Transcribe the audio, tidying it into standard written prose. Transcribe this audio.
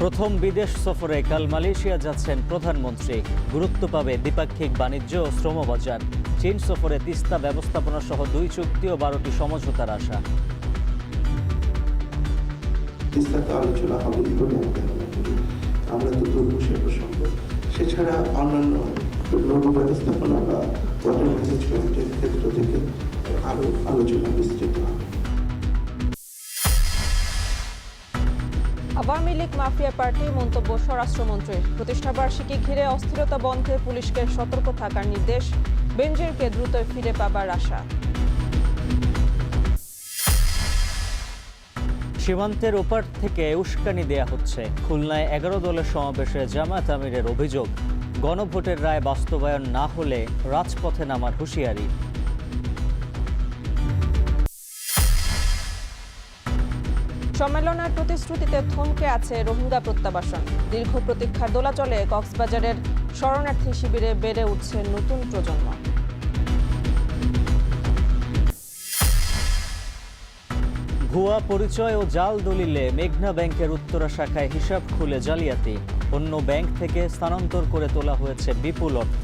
প্রথম বিদেশ সফরে কাল মালয়েশিয়া যাচ্ছেন প্রধানমন্ত্রী। গুরুত্ব পাবে দ্বিপাক্ষিক বাণিজ্য ও শ্রমবাজার। চীন সফরে তিস্তা ব্যবস্থাপনা সহ 2 চুক্তি ও 12টি সমঝোতার আশা। তিস্তাতে আলোচনা হবে বলে আমরা তো ধরবো সে প্রসঙ্গ। সেছাড়া অন্যান্য নৌ ব্যবস্থাপনা বা ওয়াটার ম্যানেজমেন্টের ক্ষেত্র থেকে আরও আলোচনা বিস্তৃত হবে। আওয়ামী লীগ মাফিয়া পার্টি মন্তব্য স্বরাষ্ট্রমন্ত্রীর। প্রতিষ্ঠাবার্ষিকী ঘিরে অস্থিরতা বন্ধে পুলিশকে সতর্ক থাকার নির্দেশ। বেনজিরকে দ্রুত ফিরে পাবার আশা। সীমান্তের ওপার থেকে উস্কানি দেয়া হচ্ছে। খুলনায় 11 দলের সমাবেশে জামায়াত আমিরের অভিযোগ, গণভোটের রায় বাস্তবায়ন না হলে রাজপথে নামার হুঁশিয়ারি। সম্মেলনের প্রতিশ্রুতিতে থমকে আছে রোহিঙ্গা প্রত্যাবাসন। দীর্ঘ প্রতীক্ষার দোলাচলে কক্সবাজারের শরণার্থী শিবিরে বেড়ে উঠছে নতুন প্রজন্ম। ভুয়া পরিচয় ও জাল দলিলে মেঘনা ব্যাংকের উত্তরা শাখায় হিসাব খুলে জালিয়াতি। অন্য ব্যাংক থেকে স্থানান্তর করে তোলা হয়েছে বিপুল অর্থ।